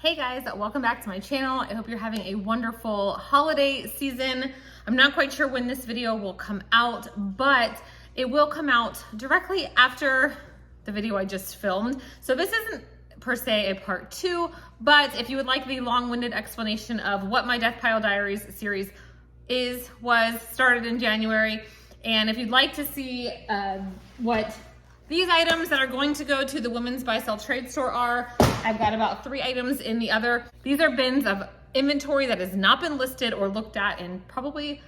Hey guys, welcome back to my channel. I hope you're having a wonderful holiday season. I'm not quite sure when this video will come out, but it will come out directly after the video I just filmed. So this isn't per se a part 2, but if you would like the long-winded explanation of what my Deathpile Diaries series was started in January, and if you'd like to see what these items that are going to go to the women's buy-sell trade store are, I've got about 3 items in the other. These are bins of inventory that has not been listed or looked at in probably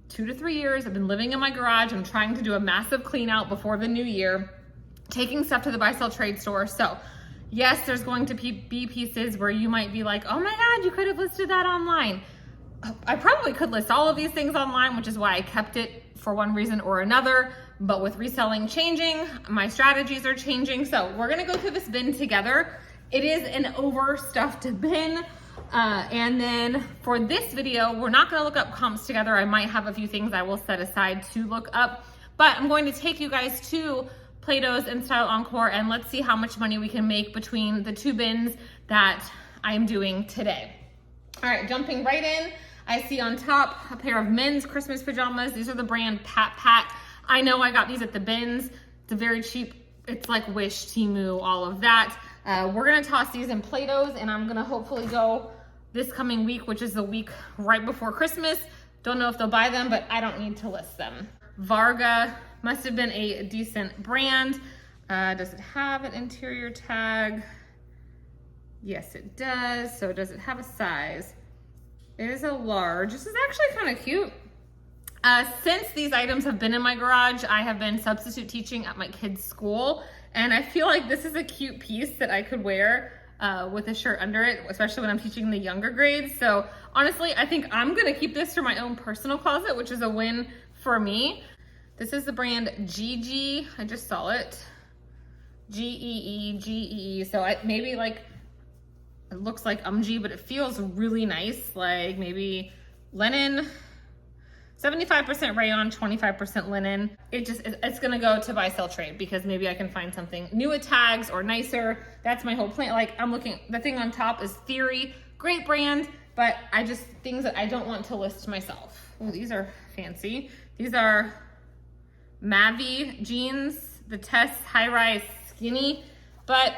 2 to 3 years. I've been living in my garage. I'm trying to do a massive clean out before the new year, taking stuff to the buy-sell trade store. So yes, there's going to be pieces where you might be like, oh my God, you could have listed that online. I probably could list all of these things online, which is why I kept it for one reason or another. But with reselling changing, my strategies are changing. So we're gonna go through this bin together. It is an overstuffed bin. And then for this video, we're not gonna look up comps together. I might have a few things I will set aside to look up, but I'm going to take you guys to Plato's and Style Encore, and let's see how much money we can make between the 2 bins that I am doing today. All right, jumping right in. I see on top a pair of men's Christmas pajamas. These are the brand Pat Pat. I know I got these at the bins. It's a very cheap, it's like Wish, Temu, all of that. We're gonna toss these in Plato's, and I'm gonna hopefully go this coming week, which is the week right before Christmas. Don't know if they'll buy them, but I don't need to list them. Varga must have been a decent brand. Does it have an interior tag? Yes, it does. So does it have a size? It is a large. This is actually kind of cute. Since these items have been in my garage, I have been substitute teaching at my kids' school, and I feel like this is a cute piece that I could wear with a shirt under it, especially when I'm teaching the younger grades. So honestly, I think I'm gonna keep this for my own personal closet, which is a win for me. This is the brand GG. I just saw it. G-E-E. So maybe like, it looks like UMG, but it feels really nice. Like maybe linen, 75% rayon, 25% linen. It's gonna go to buy, sell, trade, because maybe I can find something new with tags or nicer. That's my whole plan. Like I'm looking, the thing on top is Theory, great brand, but things that I don't want to list myself. Oh, these are fancy. These are Mavi jeans, the Tess high rise skinny, but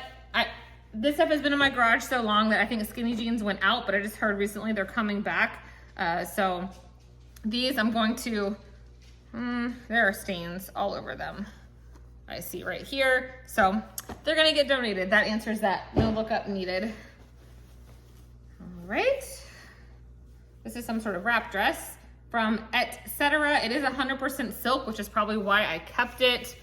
this stuff has been in my garage so long that I think skinny jeans went out, but I just heard recently they're coming back. So these I'm going to, there are stains all over them. I see right here. So they're gonna get donated. That answers that, no lookup needed. All right. This is some sort of wrap dress from Etc. It is 100% silk, which is probably why I kept it.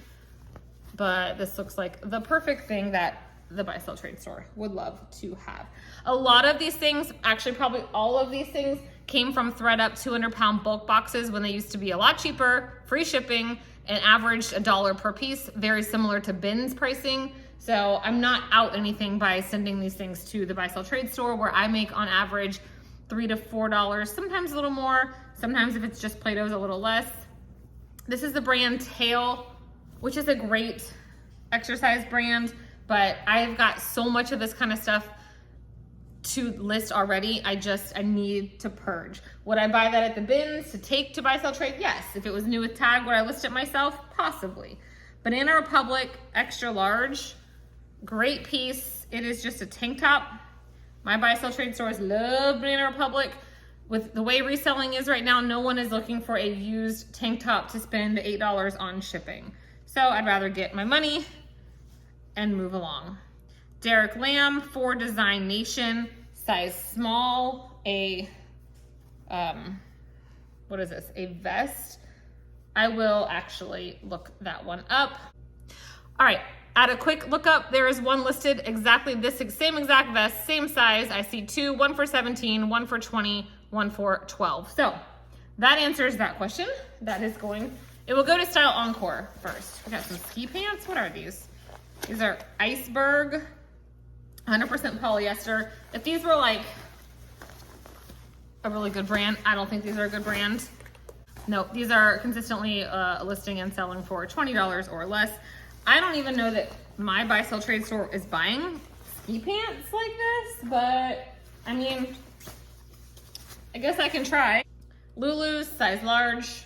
But this looks like the perfect thing that the buy sell trade store would love to have. A lot of these things, actually probably all of these things, came from ThredUp 200-pound bulk boxes when they used to be a lot cheaper, free shipping, and averaged $1 per piece, very similar to bins pricing. So I'm not out anything by sending these things to the buy sell trade store, where I make on average $3 to $4, sometimes a little more, sometimes if it's just Plato's a little less. This is the brand Tail, which is a great exercise brand, but I've got so much of this kind of stuff to list already. I need to purge. Would I buy that at the bins to take to buy, sell, trade? Yes. If it was new with tag, would I list it myself? Possibly. Banana Republic, extra large, great piece. It is just a tank top. My buy, sell, trade stores love Banana Republic. With the way reselling is right now, no one is looking for a used tank top to spend $8 on shipping. So I'd rather get my money and move along. Derek Lamb for Design Nation, size small, what is this? A vest. I will actually look that one up. All right, at a quick lookup, there is one listed exactly this same exact vest, same size. I see 2, one for 17, one for 20, one for 12. So that answers that question. It will go to Style Encore first. We got some ski pants. What are these? These are Iceberg, 100% polyester. If these were like a really good brand, I don't think these are a good brand. No, these are consistently listing and selling for $20 or less. I don't even know that my buy sell trade store is buying ski pants like this, but I mean, I guess I can try. Lulu's, size large.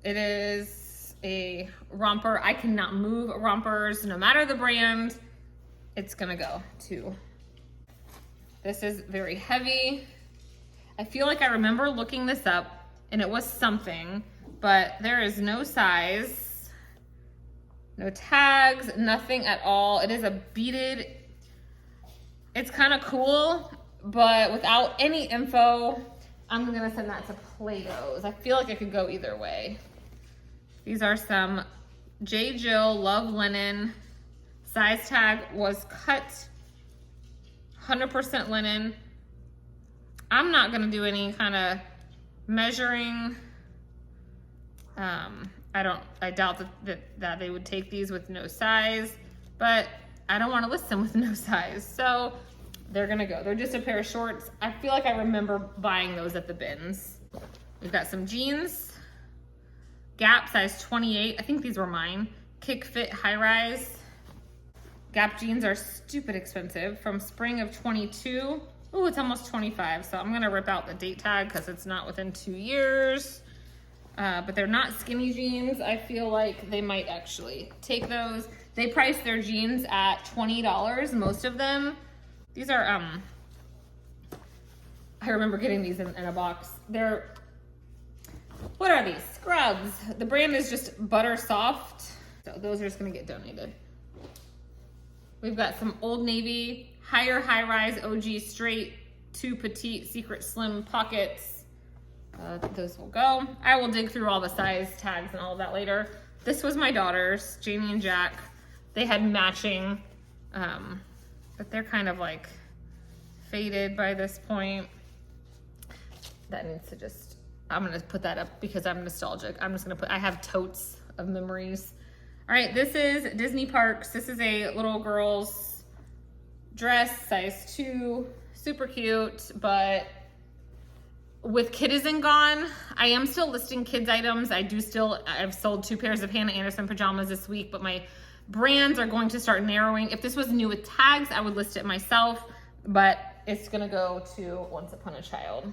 It is a romper. I cannot move rompers, no matter the brand. It's gonna go to. This is very heavy. I feel like I remember looking this up and it was something, but there is no size, no tags, nothing at all. It is a beaded, it's kind of cool, but without any info. I'm gonna send that to Plato's. I feel like it could go either way. These are some J. Jill Love Linen. Size tag was cut, 100% linen. I'm not gonna do any kind of measuring. I doubt that they would take these with no size, but I don't wanna list them with no size. So they're gonna go. They're just a pair of shorts. I feel like I remember buying those at the bins. We've got some jeans. Gap, size 28. I think these were mine. Kick Fit high rise. Gap jeans are stupid expensive. From spring of 22. Ooh, it's almost 25. So I'm gonna rip out the date tag because it's not within 2 years. But they're not skinny jeans. I feel like they might actually take those. They price their jeans at $20, most of them. These are, I remember getting these in a box. They're, what are these? Scrubs. The brand is just Butter Soft. So those are just gonna get donated. We've got some Old Navy, higher high-rise OG straight, 2 petite secret slim pockets. Those will go. I will dig through all the size tags and all of that later. This was my daughter's, Jamie and Jack. They had matching, but they're kind of like faded by this point. That needs to just, I'm gonna put that up because I'm nostalgic. I'm just gonna put, I have totes of memories. All right, this is Disney Parks. This is a little girl's dress, size 2, super cute, but with Kitizen gone, I am still listing kids items. I've sold 2 pairs of Hannah Anderson pajamas this week, but my brands are going to start narrowing. If this was new with tags, I would list it myself, but it's gonna go to Once Upon a Child.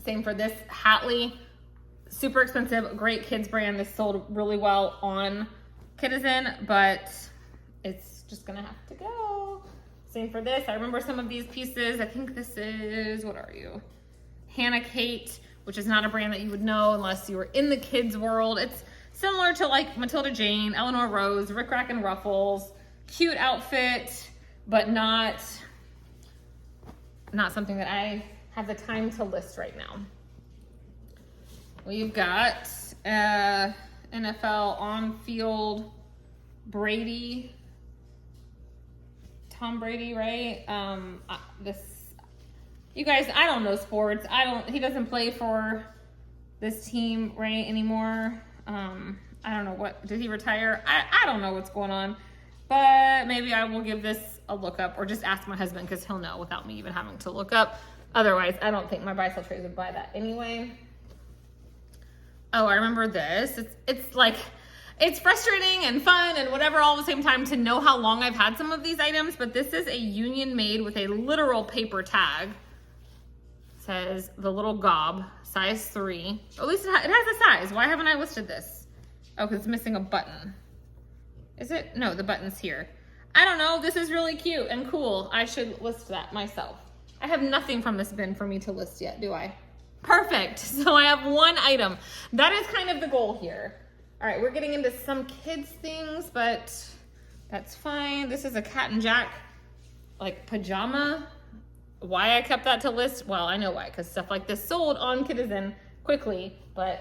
Same for this Hatley, super expensive, great kids brand. This sold really well on Kitizen, but it's just gonna have to go. Same for this. I remember some of these pieces. I think this is, what are you? Hannah Kate, which is not a brand that you would know unless you were in the kids world. It's similar to like Matilda Jane, Eleanor Rose, Rick Rack and Ruffles. Cute outfit, but not something that I have the time to list right now. We've got NFL on-field Brady, Tom Brady, right? You guys, I don't know sports. He doesn't play for this team, right, anymore. I don't know what, did he retire? I don't know what's going on, but maybe I will give this a look up or just ask my husband because he'll know without me even having to look up. Otherwise, I don't think my buy-sell trades would buy that anyway. Oh, I remember this. It's like, it's frustrating and fun and whatever all at the same time to know how long I've had some of these items, but this is a Union made with a literal paper tag. It says the little gob, size 3. At least it has a size. Why haven't I listed this? Oh, because it's missing a button. Is it? No, the button's here. I don't know. This is really cute and cool. I should list that myself. I have nothing from this bin for me to list yet, do I? Perfect. So I have 1 item. That is kind of the goal here. All right, we're getting into some kids things, but that's fine. This is a Cat and Jack, like pajama. Why I kept that to list? Well, I know why, because stuff like this sold on Kitizen quickly, but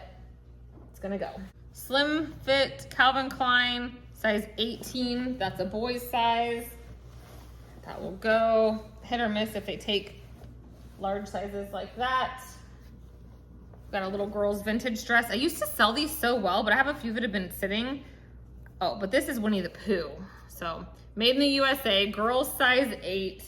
it's gonna go. Slim fit Calvin Klein, size 18. That's a boy's size. That will go. Hit or miss if they take large sizes like that. Got a little girl's vintage dress. I used to sell these so well, but I have a few that have been sitting. Oh, but this is Winnie the Pooh. So made in the USA, girls size 8.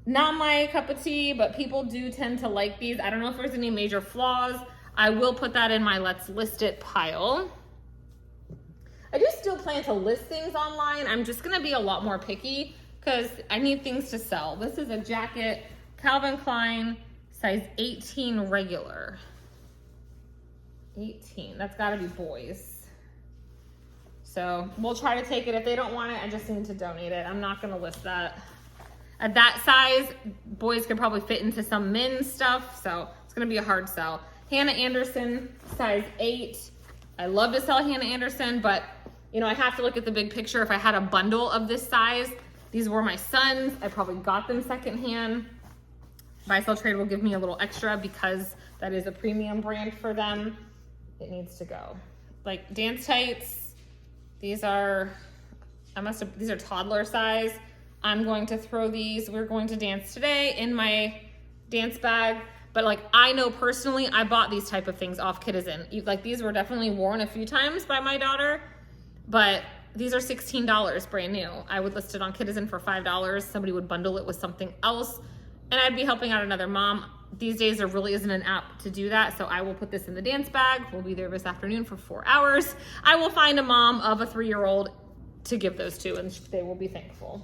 Not my cup of tea, but people do tend to like these. I don't know if there's any major flaws. I will put that in my let's list it pile. I do still plan to list things online. I'm just gonna be a lot more picky because I need things to sell. This is a jacket, Calvin Klein, size 18 regular. 18, that's gotta be boys. So we'll try to take it. If they don't want it, I just need to donate it. I'm not gonna list that. At that size, boys could probably fit into some men's stuff, so it's gonna be a hard sell. Hannah Anderson, size 8. I love to sell Hannah Anderson, but you know, I have to look at the big picture. If I had a bundle of this size, these were my sons, I probably got them secondhand. Buy Sell Trade will give me a little extra because that is a premium brand for them. It needs to go. Like dance tights, these are toddler size. I'm going to throw these, we're going to dance today, in my dance bag. But like, I know personally, I bought these type of things off Kitizen. Like these were definitely worn a few times by my daughter, but these are $16 brand new. I would list it on Kitizen for $5. Somebody would bundle it with something else and I'd be helping out another mom. These days there really isn't an app to do that. So I will put this in the dance bag. We'll be there this afternoon for 4 hours. I will find a mom of a 3-year-old to give those to and they will be thankful.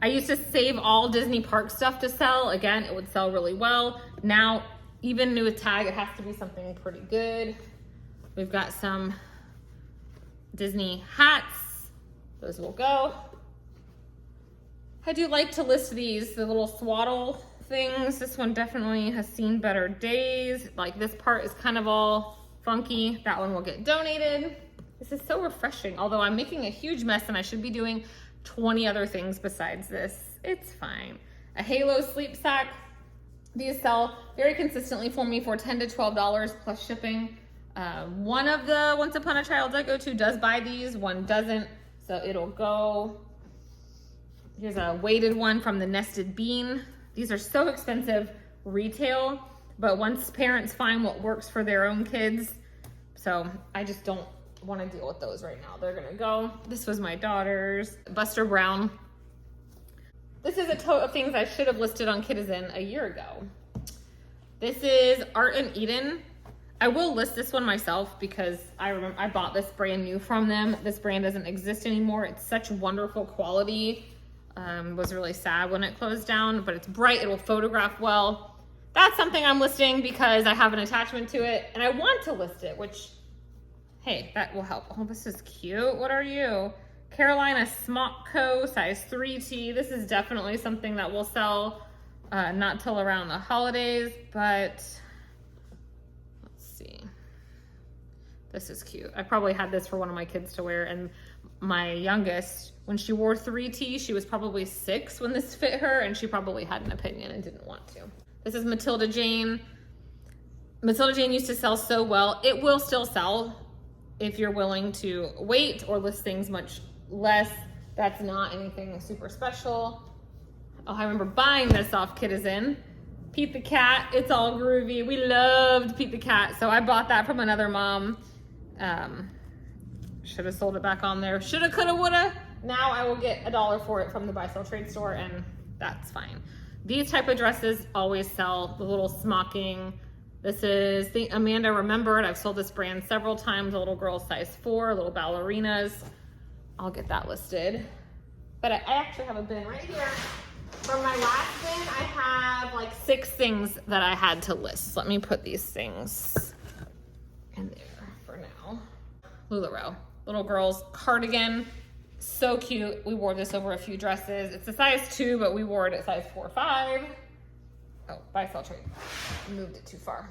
I used to save all Disney park stuff to sell. Again, it would sell really well. Now, even new with tag, it has to be something pretty good. We've got some Disney hats. Those will go. I do like to list these, the little swaddle things. This one definitely has seen better days. Like this part is kind of all funky. That one will get donated. This is so refreshing. Although I'm making a huge mess and I should be doing 20 other things besides this. It's fine. A Halo sleep sack. These sell very consistently for me for $10 to $12 plus shipping. One of the Once Upon a Child I go to does buy these, one doesn't, so it'll go. Here's a weighted one from the Nested Bean. These are so expensive retail, but once parents find what works for their own kids, so I just don't want to deal with those right now. They're gonna go. This was my daughter's. Buster Brown. This is a tote of things I should have listed on Kitizen a year ago. This is Art and Eden. I will list this one myself because I remember I bought this brand new from them. This brand doesn't exist anymore. It's such wonderful quality. Was really sad when it closed down, but it's bright, it will photograph well. That's something I'm listing because I have an attachment to it and I want to list it, which, hey, that will help. Oh, this is cute. What are you? Carolina Smock Co. size 3T. This is definitely something that will sell not till around the holidays, but let's see. This is cute. I probably had this for one of my kids to wear, and my youngest, when she wore 3T, she was probably 6 when this fit her, and she probably had an opinion and didn't want to. This is Matilda Jane. Matilda Jane used to sell so well. It will still sell if you're willing to wait or list things much less. That's not anything super special. Oh, I remember buying this off Kitizen. Pete the Cat, it's all groovy. We loved Pete the Cat, so I bought that from another mom. Should have sold it back on there. Shoulda, coulda, woulda. Now I will get $1 for it from the Buy Sell Trade store, and that's fine. These type of dresses always sell. The little smocking. This is the Amanda Remembered. I've sold this brand several times. A little girl size 4, little ballerinas. I'll get that listed. But I actually have a bin right here. From my last bin, I have like 6 things that I had to list. Let me put these things in there for now. LuLaRoe. Little girl's cardigan. So cute. We wore this over a few dresses. It's a size 2, but we wore it at size 4 or 5. Oh, Buy Sell Trade. Moved it too far.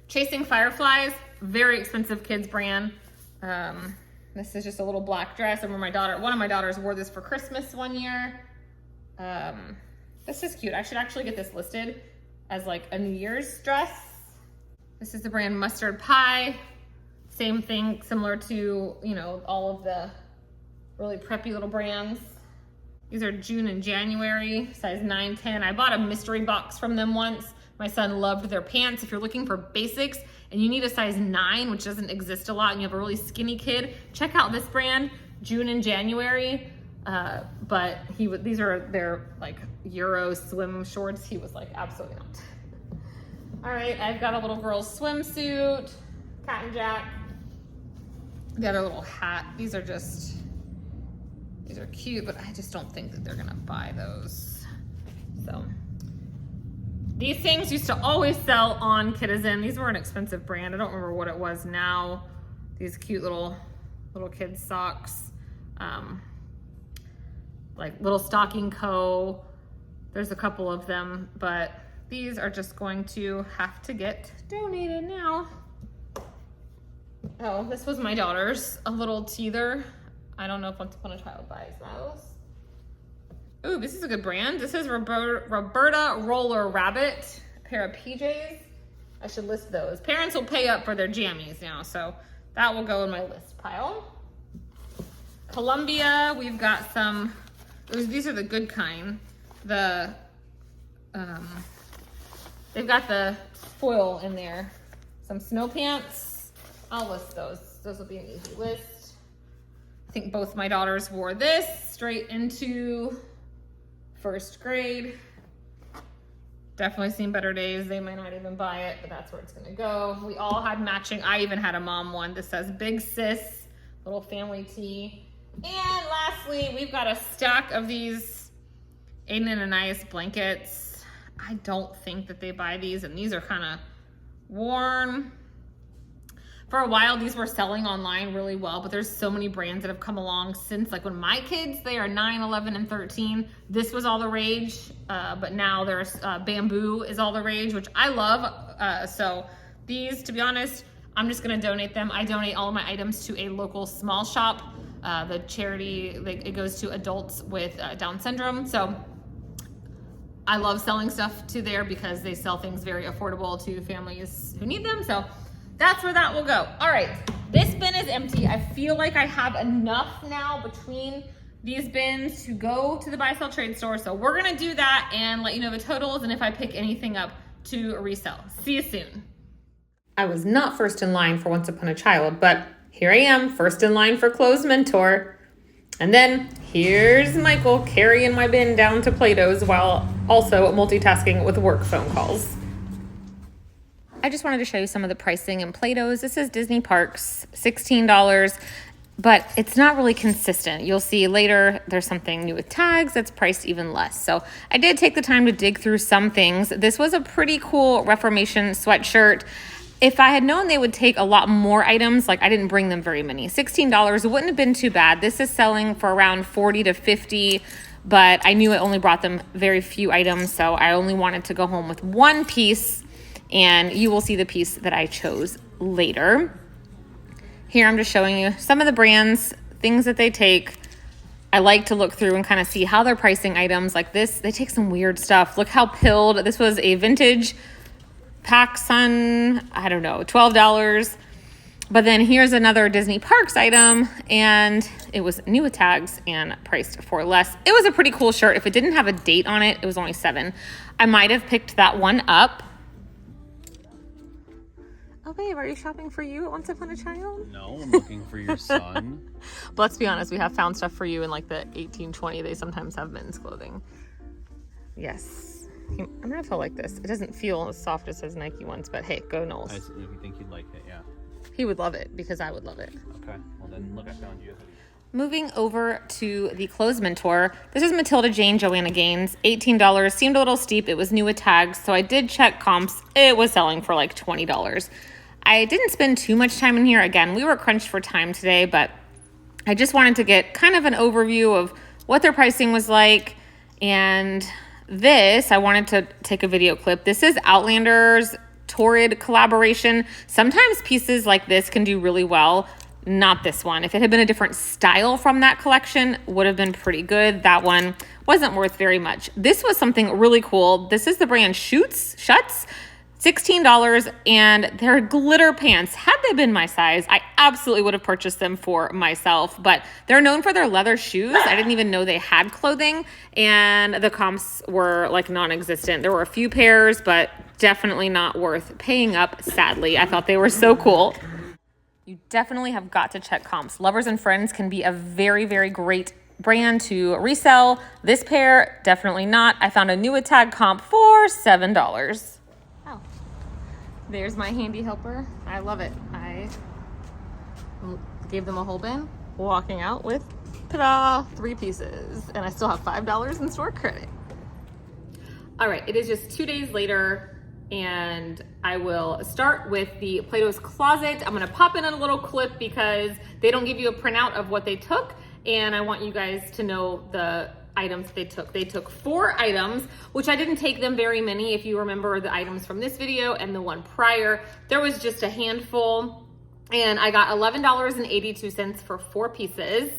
Chasing Fireflies. Very expensive kids brand. This is just a little black dress. I remember one of my daughters wore this for Christmas one year. This is cute. I should actually get this listed as like a New Year's dress. This is the brand Mustard Pie. Same thing, similar to, you know, all of the really preppy little brands. These are June and January, size 9, 10. I bought a mystery box from them once. My son loved their pants. If you're looking for basics and you need a size 9, which doesn't exist a lot, and you have a really skinny kid, check out this brand, June and January. But these are their like Euro swim shorts. He was like, absolutely not. All right, I've got a little girl's swimsuit, Cat and Jack. The other little hat. These These are cute, but I just don't think that they're gonna buy those. So these things used to always sell on Kitizen. These were an expensive brand. I don't remember what it was now. These cute little kids socks. Like Little Stocking Co. There's a couple of them, but these are just going to have to get donated now. Oh, this was my daughter's, a little teether. I don't know if Once Upon a Child buys those. Ooh, this is a good brand. This is Roberta Roller Rabbit, a pair of PJs. I should list those. Parents will pay up for their jammies now, so that will go in my list pile. Columbia, we've got some, these are the good kind. They've got the foil in there. Some snow pants. I'll list those. Those will be an easy list. I think both my daughters wore this straight into first grade. Definitely seen better days. They might not even buy it, but that's where it's gonna go. We all had matching. I even had a mom one that says Big Sis, little family tee. And lastly, we've got a stack of these Aiden and Anais blankets. I don't think that they buy these, and these are kind of worn. For a while, these were selling online really well, but there's so many brands that have come along since, like when my kids, they are 9, 11, and 13, this was all the rage, but now there's bamboo is all the rage, which I love. So these, to be honest, I'm just gonna donate them. I donate all of my items to a local small shop. The charity, it goes to adults with Down syndrome. So I love selling stuff to there because they sell things very affordable to families who need them. So that's where that will go. All right, this bin is empty. I feel like I have enough now between these bins to go to the buy, sell, trade store. So we're gonna do that and let you know the totals and if I pick anything up to resell. See you soon. I was not first in line for Once Upon a Child, but here I am, first in line for Clothes Mentor. And then here's Michael carrying my bin down to Plato's while also multitasking with work phone calls. I just wanted to show you some of the pricing in Plato's. This is Disney Parks, $16, but it's not really consistent. You'll see later there's something new with tags that's priced even less. So I did take the time to dig through some things. This was a pretty cool Reformation sweatshirt. If I had known they would take a lot more items, like I didn't bring them very many, $16 wouldn't have been too bad. This is selling for around 40 to 50, but I knew I only brought them very few items, so I only wanted to go home with one piece, and you will see the piece that I chose later. Here I'm just showing you some of the brands, things that they take. I like to look through and kind of see how they're pricing items like this. They take some weird stuff. Look how pilled. This was a vintage PacSun, I don't know, $12. But then here's another Disney Parks item, and it was new with tags and priced for less. It was a pretty cool shirt. If it didn't have a date on it, it was only $7. I might have picked that one up. Oh, babe, are you shopping for you at Once Upon a Child? No, I'm looking for your son. But let's be honest, we have found stuff for you in like the 1820. They sometimes have men's clothing. Yes. I'm gonna feel like this. It doesn't feel as soft as his Nike ones, but hey, go Knowles. I think he'd like it, yeah. He would love it because I would love it. Okay, well then look, I found you a hoodie. Moving over to the Clothes Mentor. This is Matilda Jane Joanna Gaines, $18. Seemed a little steep. It was new with tags, so I did check comps. It was selling for like $20. I didn't spend too much time in here. Again, we were crunched for time today, but I just wanted to get kind of an overview of what their pricing was like. And this, I wanted to take a video clip. This is Outlander's Torrid collaboration. Sometimes pieces like this can do really well. Not this one. If it had been a different style from that collection, would have been pretty good. That one wasn't worth very much. This was something really cool. This is the brand Schuts, $16, and they're glitter pants. Had they been my size, I absolutely would have purchased them for myself, but they're known for their leather shoes. I didn't even know they had clothing, and the comps were like non-existent. There were a few pairs, but definitely not worth paying up, sadly. I thought they were so cool. You definitely have got to check comps. Lovers and Friends can be a very, very great brand to resell. This pair, definitely not. I found a new with tag comp for $7. Oh, there's my handy helper. I love it. I gave them a whole bin, walking out with Ta-da, 3 pieces. And I still have $5 in store credit. All right, it is just 2 days later, and I will start with the Plato's Closet. I'm gonna pop in a little clip because they don't give you a printout of what they took, and I want you guys to know the items they took. They took 4 items, which I didn't take them very many. If you remember the items from this video and the one prior, there was just a handful, and I got $11.82 for 4 pieces.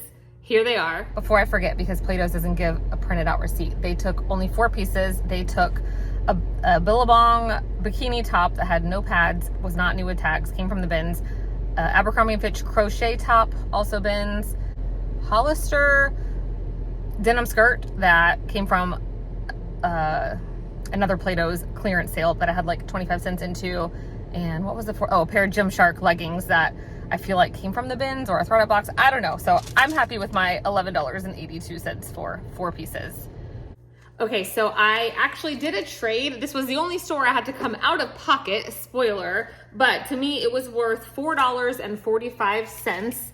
Here they are. Before I forget, because Plato's doesn't give a printed out receipt, they took only 4 pieces. They took a Billabong bikini top that had no pads, was not new with tags, came from the bins. Abercrombie & Fitch crochet top, also bins. Hollister denim skirt that came from another Plato's clearance sale that I had like 25 cents into. And what was the 4? Oh, a pair of Gymshark leggings that I feel like came from the bins or a throw-out box. I don't know. So I'm happy with my $11.82 for 4 pieces. Okay, so I actually did a trade. This was the only store I had to come out of pocket, spoiler, but to me it was worth $4.45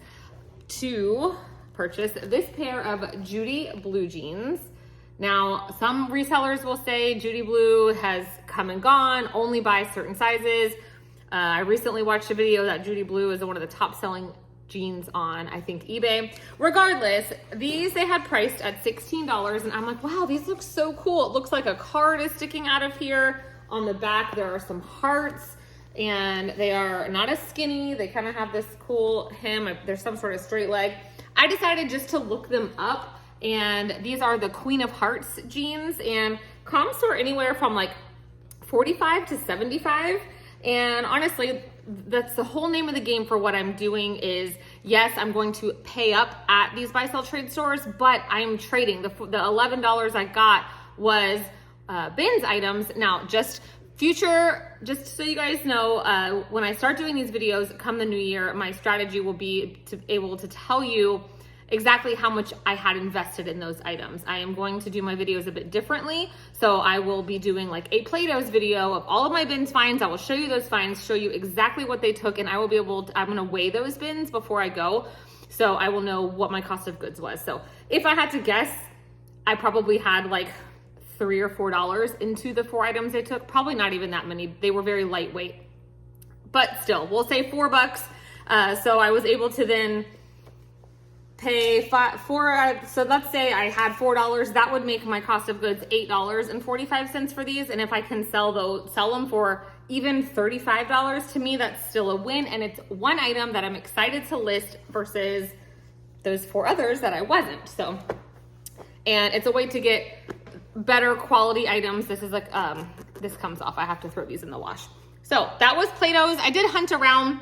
to purchase this pair of Judy blue jeans. Now, some resellers will say Judy blue has come and gone, only buy certain sizes. I recently watched a video that Judy blue is one of the top selling jeans on, I think, eBay. Regardless, these they had priced at $16, and I'm like, wow, these look so cool. It looks like a card is sticking out of here. On the back, there are some hearts, and they are not as skinny. They kind of have this cool hem. There's some sort of straight leg. I decided just to look them up, and these are the Queen of Hearts jeans, and comps were anywhere from like 45 to 75. And honestly, that's the whole name of the game for what I'm doing is, yes, I'm going to pay up at these buy sell trade stores, but I'm trading. The $11 I got was bins items. Now, just so you guys know, when I start doing these videos come the new year, my strategy will be to able to tell you exactly how much I had invested in those items. I am going to do my videos a bit differently. So I will be doing like a Plato's video of all of my bins finds. I will show you those finds, show you exactly what they took, and I will be able to, I'm gonna weigh those bins before I go. So I will know what my cost of goods was. So if I had to guess, I probably had like $3 or $4 into the 4 items they took. Probably not even that many. They were very lightweight, but still, we'll say $4. So I was able to then pay so let's say I had $4, that would make my cost of goods $8.45 for these. And if I can sell them for even $35, to me, that's still a win. And it's one item that I'm excited to list versus those 4 others that I wasn't. So, and it's a way to get better quality items. This is like, this comes off. I have to throw these in the wash. So that was Plato's. I did hunt around.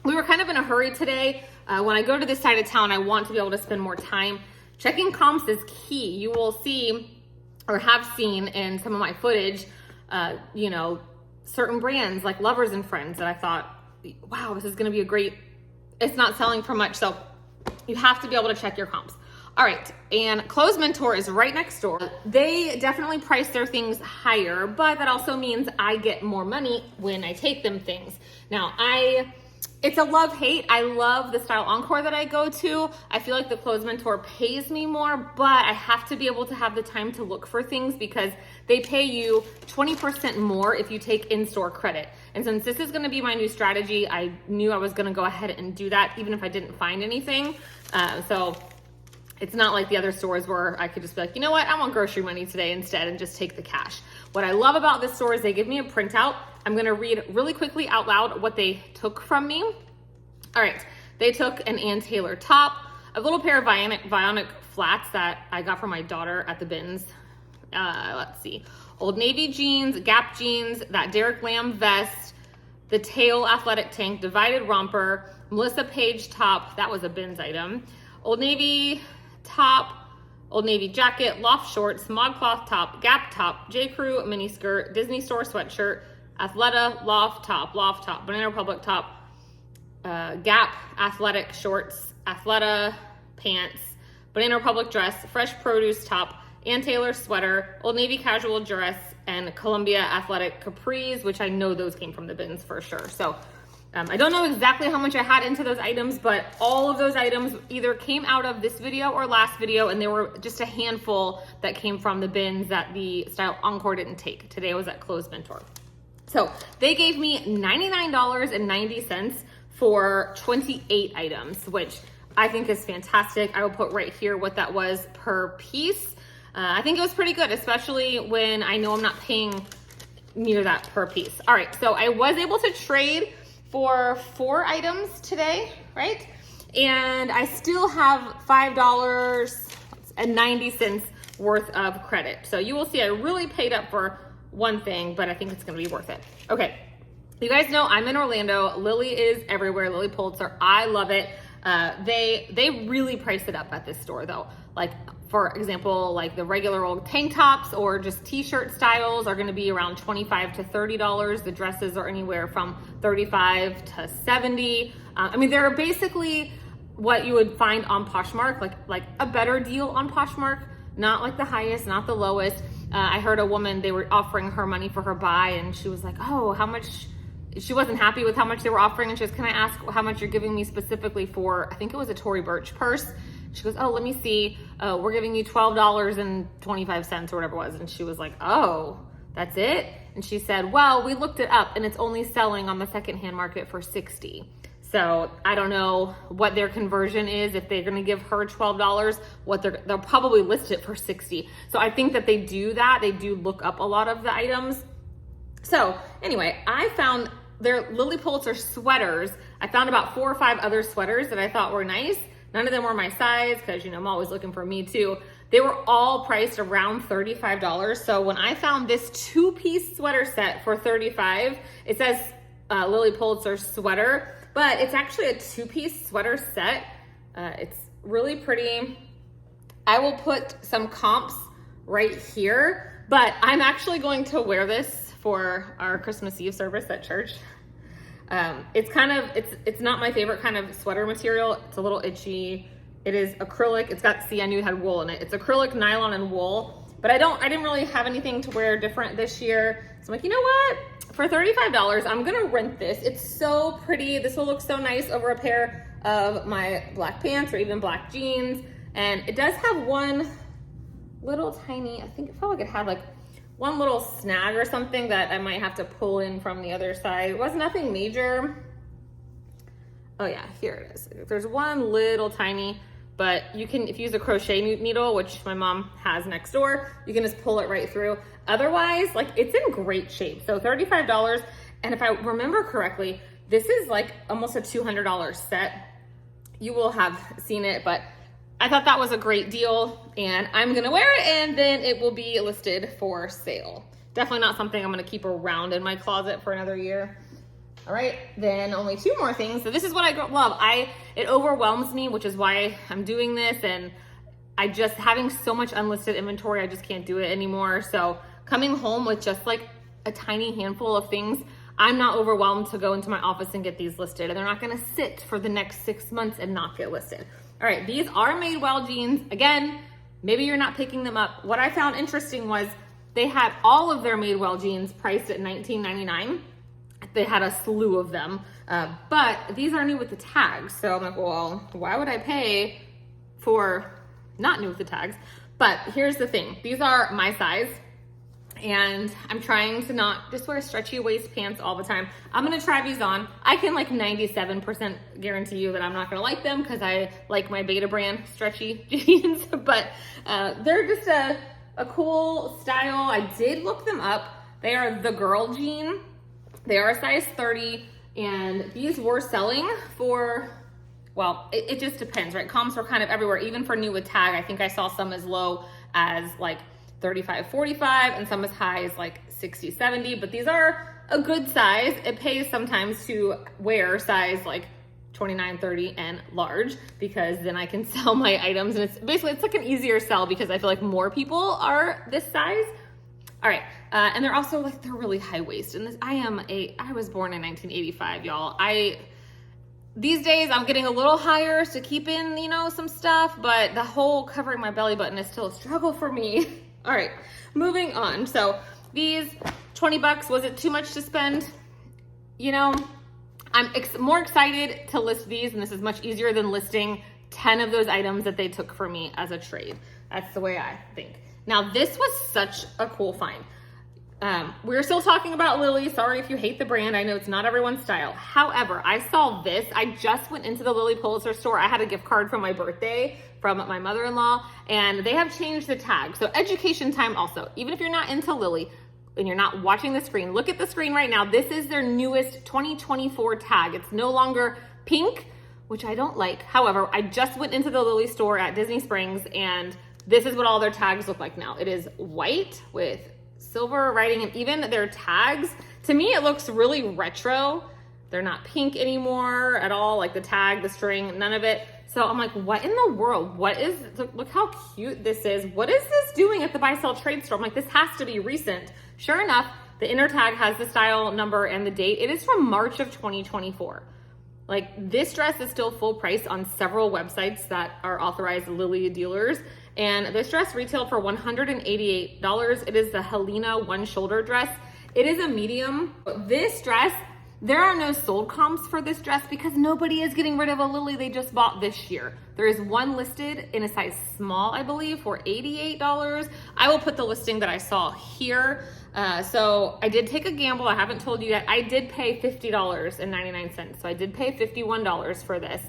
We were kind of in a hurry today. When I go to this side of town, I want to be able to spend more time. Checking comps is key. You will see or have seen in some of my footage, you know, certain brands like Lovers and Friends that I thought, wow, this is going to be a great, it's not selling for much. So you have to be able to check your comps. All right, and Clothes Mentor is right next door. They definitely price their things higher, but that also means I get more money when I take them things. Now, it's a love-hate. I love the Style Encore that I go to. I feel like the Clothes Mentor pays me more, but I have to be able to have the time to look for things because they pay you 20% more if you take in-store credit. And since this is gonna be my new strategy, I knew I was gonna go ahead and do that even if I didn't find anything. So it's not like the other stores where I could just be like, you know what, I want grocery money today instead and just take the cash. What I love about this store is they give me a printout. I'm gonna read really quickly out loud what they took from me. All right, they took an Ann Taylor top, a little pair of Vionic flats that I got from my daughter at the bins. Let's see, Old Navy jeans, Gap jeans, that Derek Lam vest, the Tail athletic tank, divided romper, Melissa Page top, that was a bins item, Old Navy top, Old Navy jacket, Loft shorts, ModCloth top, Gap top, J. Crew mini skirt, Disney Store sweatshirt, Athleta Loft top, Banana Republic top, Gap athletic shorts, Athleta pants, Banana Republic dress, Fresh Produce top, Ann Taylor sweater, Old Navy casual dress, and Columbia athletic capris, which I know those came from the bins for sure. So I don't know exactly how much I had into those items, but all of those items either came out of this video or last video, and there were just a handful that came from the bins that the Style Encore didn't take. Today I was at Clothes Mentor. So they gave me $99.90 for 28 items, which I think is fantastic. I will put right here what that was per piece. I think it was pretty good, especially when I know I'm not paying near that per piece. All right, so I was able to trade for 4 items today, right? And I still have $5.90 worth of credit. So you will see I really paid up for one thing, but I think it's gonna be worth it. Okay, you guys know I'm in Orlando. Lily is everywhere, Lily Pulitzer. I love it. They really price it up at this store though. Like, for example, like the regular old tank tops or just t-shirt styles are gonna be around $25 to $30. The dresses are anywhere from $35 to $70. I mean, they're basically what you would find on Poshmark, like a better deal on Poshmark, not like the highest, not the lowest. I heard a woman, they were offering her money for her buy, and she was like, oh, how much? She wasn't happy with how much they were offering, and she goes, can I ask how much you're giving me specifically for, I think it was a Tory Burch purse. She goes, oh, let me see. We're giving you $12.25 or whatever it was. And she was like, oh, that's it? And she said, well, we looked it up and it's only selling on the secondhand market for $60. So I don't know what their conversion is. If they're gonna give her $12, they'll probably list it for $60. So I think that they do that. They do look up a lot of the items. So anyway, I found their Lily Pulitzer sweaters. I found about 4 or 5 other sweaters that I thought were nice. None of them were my size because, you know, I'm always looking for me too. They were all priced around $35. So when I found this 2-piece sweater set for $35, it says Lily Pulitzer sweater, but it's actually a 2-piece sweater set. It's really pretty. I will put some comps right here, but I'm actually going to wear this for our Christmas Eve service at church. It's not my favorite kind of sweater material. It's a little itchy. It is acrylic. It's got, see, I knew it had wool in it. It's acrylic, nylon, and wool, but I didn't really have anything to wear different this year. So I'm like, you know what? For $35, I'm gonna rent this. It's so pretty. This will look so nice over a pair of my black pants or even black jeans. And it does have one little tiny, I think it felt like it had like one little snag or something that I might have to pull in from the other side. It was nothing major. Oh yeah, here it is. There's one little tiny, but you can, if you use a crochet needle, which my mom has next door, you can just pull it right through. Otherwise, like, it's in great shape. So $35, and if I remember correctly, this is like almost a $200 set. You will have seen it, but I thought that was a great deal, and I'm gonna wear it, and then it will be listed for sale. Definitely not something I'm gonna keep around in my closet for another year. All right, then only 2 more things. So this is what I love. It overwhelms me, which is why I'm doing this, and having so much unlisted inventory, I just can't do it anymore. So coming home with just like a tiny handful of things, I'm not overwhelmed to go into my office and get these listed, and they're not gonna sit for the next 6 months and not get listed. All right, these are Madewell jeans. Again, maybe you're not picking them up. What I found interesting was they had all of their Madewell jeans priced at $19.99. They had a slew of them, but these are new with the tags. So I'm like, well, why would I pay for not new with the tags? But here's the thing. These are my size, and I'm trying to not just wear stretchy waist pants all the time. I'm gonna try these on. I can like 97% guarantee you that I'm not gonna like them because I like my Beta brand stretchy jeans, but they're just a cool style. I did look them up. They are the girl jean. They are a size 30, and these were selling for, well, it just depends, right? Comps were kind of everywhere, even for new with tag. I think I saw some as low as like 35, 45, and some as high as like 60, 70, but these are a good size. It pays sometimes to wear size like 29, 30, and large, because then I can sell my items, and it's like an easier sell because I feel like more people are this size. All right, and they're also like, they're really high waist, and I was born in 1985, y'all. These days I'm getting a little higher to keep in, you know, some stuff, but the whole covering my belly button is still a struggle for me. All right, moving on. So these $20, was it too much to spend? You know, I'm more excited to list these, and this is much easier than listing 10 of those items that they took for me as a trade. That's the way I think. Now, this was such a cool find. We're still talking about Lily. Sorry if you hate the brand. I know it's not everyone's style. However, I saw this. I just went into the Lily Pulitzer store. I had a gift card from my birthday from my mother-in-law, and they have changed the tag. So education time also. Even if you're not into Lily, and you're not watching the screen, look at the screen right now. This is their newest 2024 tag. It's no longer pink, which I don't like. However, I just went into the Lily store at Disney Springs, and this is what all their tags look like now. It is white with silver writing, and even their tags, to me, it looks really retro. They're not pink anymore at all, like the tag, the string, none of it. So I'm like, what in the world? What is, look how cute this is. What is this doing at the buy sell trade store? I'm like, this has to be recent. Sure enough, the inner tag has the style number and the date. It is from March of 2024. Like, this dress is still full price on several websites that are authorized Lily dealers. And this dress retailed for $188. It is the Helena one shoulder dress. It is a medium. This dress, there are no sold comps for this dress because nobody is getting rid of a Lily they just bought this year. There is one listed in a size small, I believe, for $88. I will put the listing that I saw here. So I did take a gamble. I haven't told you yet. I did pay $50.99. So I did pay $51 for this.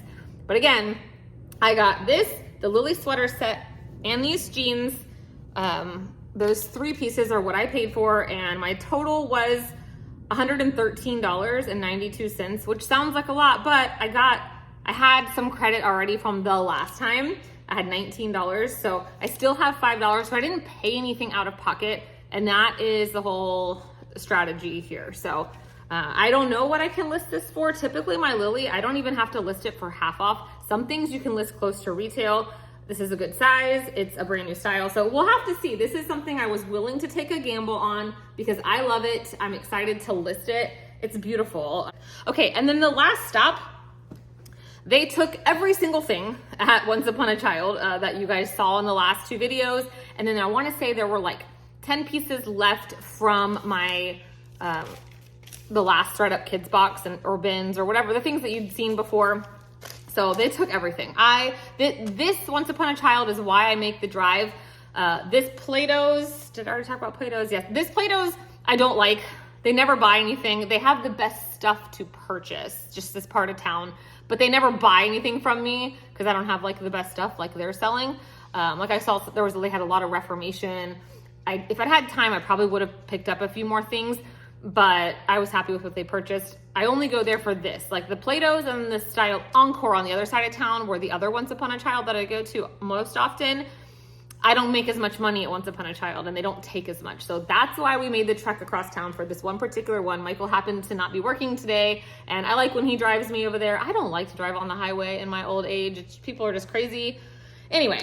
But again, I got this, the Lily sweater set, and these jeans. Those three pieces are what I paid for, and my total was $113.92, which sounds like a lot, but I had some credit already from the last time. I had $19, so I still have $5, so I didn't pay anything out of pocket, and that is the whole strategy here. So I don't know what I can list this for. Typically my Lily, I don't even have to list it for half off. Some things you can list close to retail. This is a good size. It's a brand new style. So we'll have to see. This is something I was willing to take a gamble on because I love it. I'm excited to list it. It's beautiful. Okay, and then the last stop, they took every single thing at Once Upon a Child that you guys saw in the last two videos. And then I want to say there were like 10 pieces left from my, the last Thread Up Kids box or bins or whatever, the things that you'd seen before. So they took everything. This Once Upon a Child is why I make the drive. This Plato's, did I already talk about Plato's? Yes. This Plato's I don't like. They never buy anything. They have the best stuff to purchase, just this part of town, but they never buy anything from me because I don't have like the best stuff like they're selling. Like I saw, they had a lot of Reformation. If I'd had time, I probably would have picked up a few more things, but I was happy with what they purchased. I only go there for this, like the Plato's and the Style Encore on the other side of town were the other Once Upon a Child that I go to most often. I don't make as much money at Once Upon a Child and they don't take as much. So that's why we made the trek across town for this one particular one. Michael happened to not be working today and I like when he drives me over there. I don't like to drive on the highway in my old age. People are just crazy. Anyway,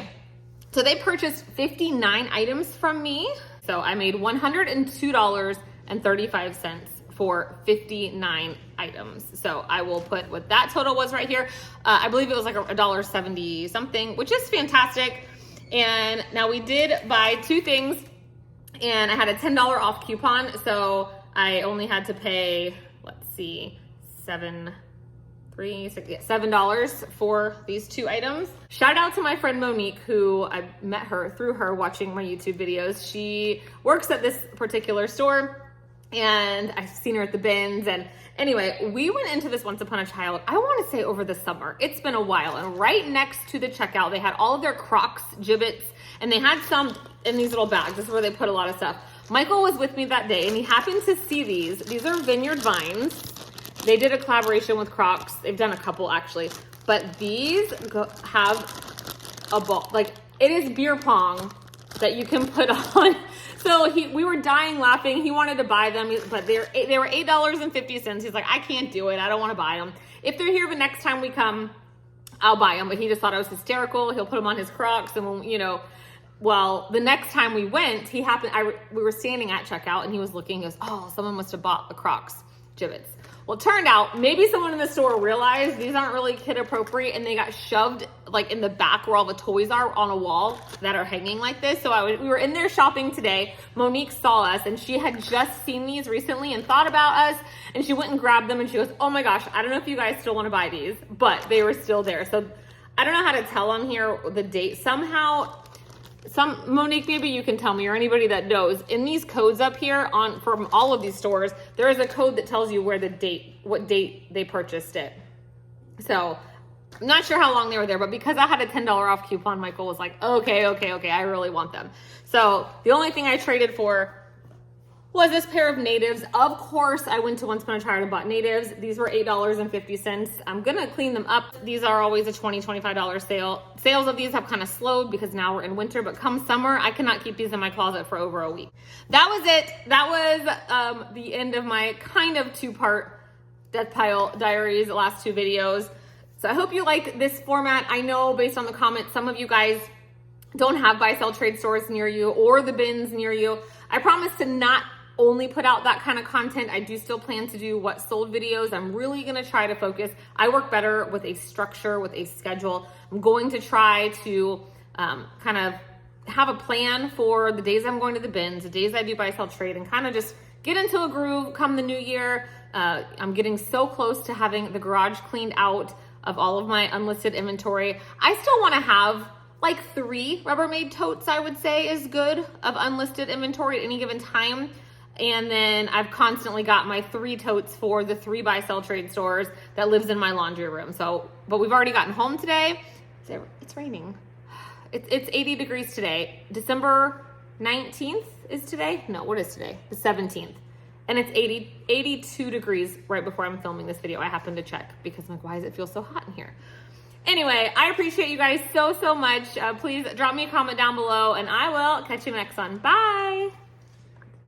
so they purchased 59 items from me. So I made $102.35 for 59 items. So I will put what that total was right here. I believe it was like $1.70 something, which is fantastic. And now we did buy two things and I had a $10 off coupon. So I only had to pay, let's see, $7 for these two items. Shout out to my friend Monique, who I met her through her watching my YouTube videos. She works at this particular store and I've seen her at the bins. And anyway, we went into this Once Upon a Child, I want to say over the summer. It's been a while. And right next to the checkout, they had all of their Crocs gibbets and they had some in these little bags. This is where they put a lot of stuff. Michael was with me that day and he happened to see these. These are Vineyard Vines. They did a collaboration with Crocs. They've done a couple actually, but these have a ball, like it is beer pong that you can put on. So we were dying laughing. He wanted to buy them, but they were $8.50. He's like, I can't do it. I don't want to buy them. If they're here the next time we come, I'll buy them. But he just thought it was hysterical. He'll put them on his Crocs. And when, well, the next time we went, we were standing at checkout and he was looking, he goes, oh, someone must have bought the Crocs gibbets. Well, it turned out maybe someone in the store realized these aren't really kid appropriate and they got shoved like in the back where all the toys are on a wall that are hanging like this. So we were in there shopping today. Monique saw us and she had just seen these recently and thought about us, and she went and grabbed them and she goes, oh my gosh, I don't know if you guys still want to buy these, but they were still there. So I don't know how to tell on here the date. Somehow, Monique, maybe you can tell me, or anybody that knows, in these codes up here from all of these stores, there is a code that tells you where what date they purchased it. So I'm not sure how long they were there, but because I had a $10 off coupon, Michael was like, okay, I really want them. So the only thing I traded for was this pair of natives. Of course, I went to Once Upon a Tire and bought natives. These were $8.50. I'm gonna clean them up. These are always a $20, $25 sale. Sales of these have kind of slowed because now we're in winter, but come summer, I cannot keep these in my closet for over a week. That was it. That was the end of my kind of two-part Deathpile Diaries, the last two videos. So I hope you like this format. I know based on the comments, some of you guys don't have buy, sell, trade stores near you or the bins near you. I promise to not only put out that kind of content. I do still plan to do what sold videos. I'm really going to try to focus. I work better with a structure, with a schedule. I'm going to try to kind of have a plan for the days I'm going to the bins, the days I do buy, sell, trade, and kind of just get into a groove come the new year. I'm getting so close to having the garage cleaned out of all of my unlisted inventory. I still want to have like 3 Rubbermaid totes, I would say is good, of unlisted inventory at any given time. And then I've constantly got my 3 totes for the 3 buy, sell, trade stores that lives in my laundry room. So, but we've already gotten home today. It's raining. It's 80 degrees today. December 19th is today? No, what is today? The 17th. And it's 82 degrees right before I'm filming this video. I happened to check because I'm like, why does it feel so hot in here? Anyway, I appreciate you guys so much. Please drop me a comment down below and I will catch you next one. Bye.